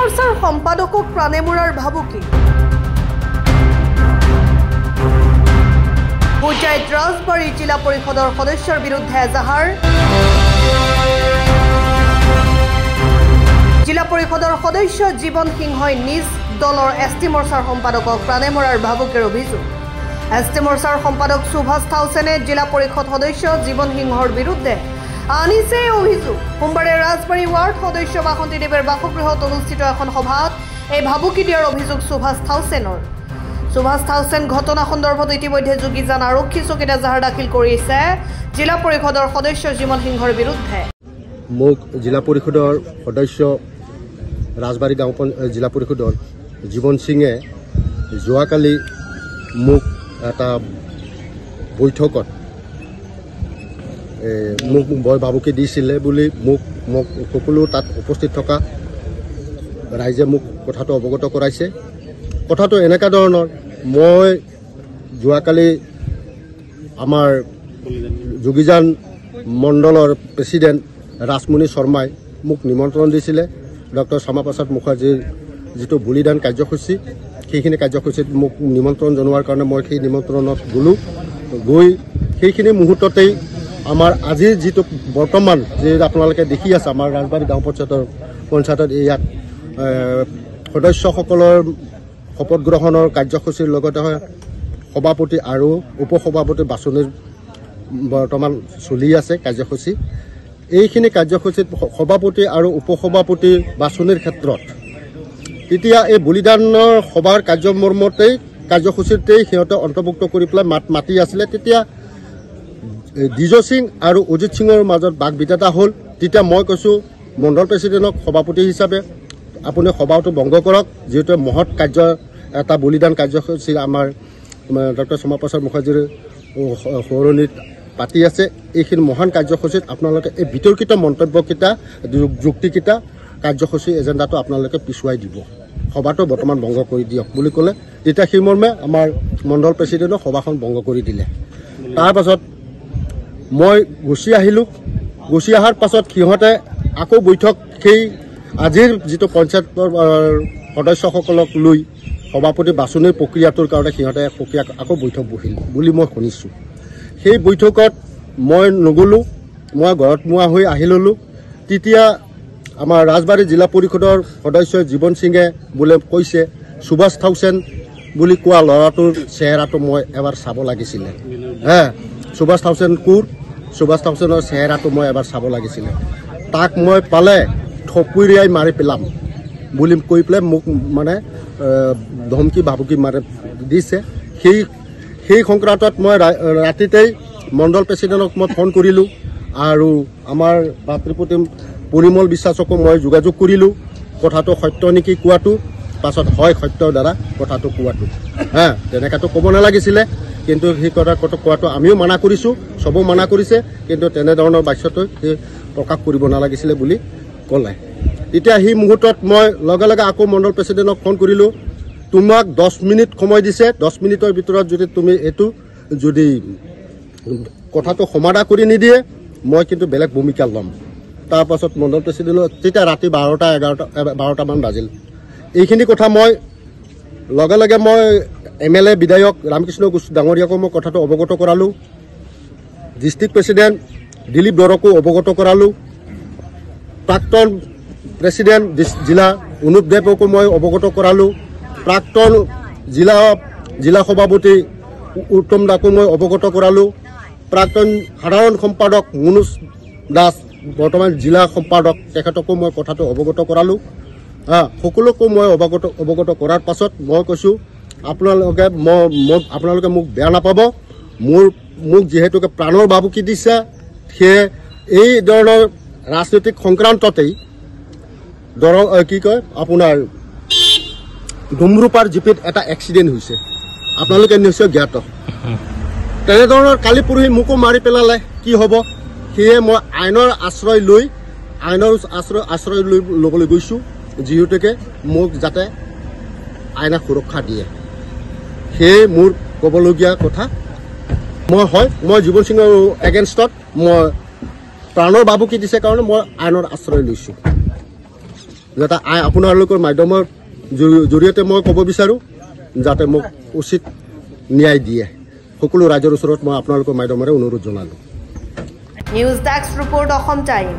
মৰ্চাৰ সম্পাদকক প্ৰাণে মৰাৰ ভাবুকি পঞ্চায়ত ৰাজবাৰী জিলা পৰিষদৰ সদস্যৰ বিৰুদ্ধে এজাহাৰ জিলা পৰিষদৰ সদস্য জীৱন সিংহই নিজ দলৰ এছটি মৰ্চাৰ সম্পাদকক প্ৰাণে মৰাৰ ভাবুকিৰ অভিযোগ এছটি মৰ্চাৰ সম্পাদক সুভাষ থাউচেনে জিলা পৰিষদ সদস্য জীৱন সিংহৰ বিৰুদ্ধে আনিছে অভিযোগ সোমবাৰে ৰাজবাৰী ৱাৰ্ড সদস্য বাসন্তী দেৱৰ বাসগৃহত অনুষ্ঠিত এখন সভাত এই ভাবুকি দিয়াৰ অভিযোগ সুভাষ থাউচেনৰ সুভাষ থাউচেন ঘটনা সন্দৰ্ভত ইতিমধ্যে যোগীজান আৰক্ষী চকীত এজাহাৰ দাখিল কৰিছে জিলা পৰিষদৰ সদস্য জীৱন সিংহৰ বিৰুদ্ধে মোক জিলা পৰিষদৰ সদস্য ৰাজবাৰী গাঁও জিলা পৰিষদৰ জীৱন সিঙে যোৱাকালি মোক এটা বৈঠকত মোক বৰ ভাবুকি দিছিলে বুলি মোক সকলো তাত উপস্থিত থকা ৰাইজে মোক কথাটো অৱগত কৰাইছে কথাটো এনেকা ধৰণৰ মই যোৱাকালি আমাৰ যোগীজান মণ্ডলৰ প্ৰেছিডেণ্ট ৰাজমণি শৰ্মাই মোক নিমন্ত্ৰণ দিছিলে ডক্টৰ শ্যামাপ্ৰসাদ মুখাৰ্জীৰ যিটো বলিদান কাৰ্যসূচী সেইখিনি কাৰ্যসূচীত মোক নিমন্ত্ৰণ জনোৱাৰ কাৰণে মই সেই নিমন্ত্ৰণত গৈ সেইখিনি মুহূৰ্ততেই আমাৰ আজিৰ যিটো বৰ্তমান যে আপোনালোকে দেখি আছে আমাৰ ৰাজবাৰী গাঁও পঞ্চায়তত ইয়াত সদস্যসকলৰ শপত গ্ৰহণৰ কাৰ্যসূচীৰ লগতে সভাপতি আৰু উপসভাপতি বাছনিৰ বৰ্তমান চলি আছে কাৰ্যসূচী এইখিনি কাৰ্যসূচীত সভাপতি আৰু উপসভাপতি বাছনিৰ ক্ষেত্ৰত তেতিয়া এই বলিদানৰ সভাৰ কাৰ্যমৰ্মতেই কাৰ্যসূচীতেই সিহঁতে অন্তৰ্ভুক্ত কৰি পেলাই মাতি আছিলে তেতিয়া দ্বিজ সিং আৰু অজিত সিঙৰ মাজত বাক বিততা হ'ল তেতিয়া মই কৈছোঁ মণ্ডল প্ৰেছিডেণ্টক সভাপতি হিচাপে আপুনি সভাটো ভংগ কৰক যিহেতু মহৎ কাৰ্য এটা বলিদান কাৰ্যসূচী আমাৰ ডক্টৰ শ্যামাপ্ৰসাদ মুখাৰ্জীৰ সোঁৱৰণিত পাতি আছে এইখিনি মহান কাৰ্যসূচীত আপোনালোকে এই বিতৰ্কিত মন্তব্যকেইটা যুক্তিকেইটা কাৰ্যসূচী এজেণ্ডাটো আপোনালোকে পিছুৱাই দিব সভাটো বৰ্তমান ভংগ কৰি দিয়ক বুলি ক'লে তেতিয়া সেই মৰ্মে আমাৰ মণ্ডল প্ৰেছিডেণ্টক সভাখন ভংগ কৰি দিলে তাৰপাছত মই গুচি আহিলোঁ গুচি অহাৰ পাছত সিহঁতে আকৌ বৈঠক সেই আজিৰ যিটো পঞ্চায়তৰ সদস্যসকলক লৈ সভাপতি বাছনিৰ প্ৰক্ৰিয়াটোৰ কাৰণে সিহঁতে আকৌ বৈঠক বহিল বুলি মই শুনিছোঁ সেই বৈঠকত মই নগ'লোঁ মই ঘৰত মোৱা হৈ আহি ল'লোঁ তেতিয়া আমাৰ ৰাজবাৰী জিলা পৰিষদৰ সদস্য জীৱন সিঙে বোলে কৈছে সুভাষ থাউচেন বুলি কোৱা ল'ৰাটোৰ চেহেৰাটো মই এবাৰ চাব লাগিছিলে সুভাষ থাউচেন কোৰ সুভাষ থাউচেনৰ চেহেৰাটো মই এবাৰ চাব লাগিছিলে তাক মই পালে থপুৰিয়াই মাৰি পেলাম বুলি কৈ পেলাই মোক মানে ধমকি ভাবুকি মাৰি দিছে সেই সংক্ৰান্তত মই ৰাতিতেই মণ্ডল প্ৰেছিডেণ্টক মই ফোন কৰিলোঁ আৰু আমাৰ ভাতৃপ্ৰতিম পৰিমল বিশ্বাসকো মই যোগাযোগ কৰিলোঁ কথাটো সত্য নেকি কোৱাটো পাছত হয় সত্যৰ দ্বাৰা কথাটো কোৱাটো তেনেকুৱাটো ক'ব নালাগিছিলে কিন্তু সেই কথাটো কোৱাটো আমিও মানা কৰিছোঁ চবো মানা কৰিছে কিন্তু তেনেধৰণৰ বাক্যটো সেই প্ৰকাশ কৰিব নালাগিছিলে বুলি ক'লে তেতিয়া সেই মুহূৰ্তত মই লগে লগে আকৌ মণ্ডল প্ৰেছিডেণ্টক ফোন কৰিলোঁ তোমাক 10 মিনিট সময় দিছে 10 মিনিটৰ ভিতৰত যদি তুমি এইটো যদি কথাটো সমাধা কৰি নিদিয়ে মই কিন্তু বেলেগ ভূমিকা ল'ম তাৰপাছত মণ্ডল প্ৰেছিডেণ্টৰ তেতিয়া ৰাতি 12টা বাজিল এইখিনি কথা মই লগে লগে মই MLA বিধায়ক ৰামকৃষ্ণ ডাঙৰীয়াকো মই কথাটো অৱগত কৰালোঁ ডিষ্ট্ৰিক্ট প্ৰেছিডেণ্ট দিলীপ দৰকো অৱগত কৰালোঁ প্ৰাক্তন প্ৰেছিডেণ্ট জিলা অনুপ দেৱকো মই অৱগত কৰালোঁ প্ৰাক্তন জিলা সভাপতি উত্তম দাকো মই অৱগত কৰালোঁ প্ৰাক্তন সাধাৰণ সম্পাদক মনোজ দাস বৰ্তমান জিলা সম্পাদক তেখেতকো মই কথাটো অৱগত কৰালোঁ সকলোকো মই অৱগত কৰাৰ পাছত মই কৈছোঁ আপোনালোকে মোক বেয়া নাপাব মোক যিহেতুকে প্ৰাণৰ ভাবুকি দিছে সেয়ে এই ধৰণৰ ৰাজনৈতিক সংক্ৰান্ততেই কি কয় আপোনাৰ ডুমৰুপাৰ জিপিত এটা এক্সিডেণ্ট হৈছে আপোনালোকে নিশ্চয় জ্ঞাত তেনেধৰণৰ কালি পৰহি মোকো মাৰি পেলালে কি হ'ব সেয়ে মই আইনৰ আশ্ৰয় ল'বলৈ গৈছোঁ যিহেতুকে মোক যাতে আইনে সুৰক্ষা দিয়ে সেয়ে মোৰ ক'বলগীয়া কথা মই জীৱন সিঙৰ এগেইনষ্টত মই প্ৰাণৰ ভাবুকি দিছে কাৰণে মই আইনৰ আশ্ৰয় লৈছোঁ যাতে আপোনালোকৰ মাধ্যমৰ জৰিয়তে মই ক'ব বিচাৰোঁ যাতে মোক উচিত ন্যায় দিয়ে সকলো ৰাইজৰ ওচৰত মই আপোনালোকৰ মাধ্যমেৰে অনুৰোধ জনালোঁ। News desk report Assam time.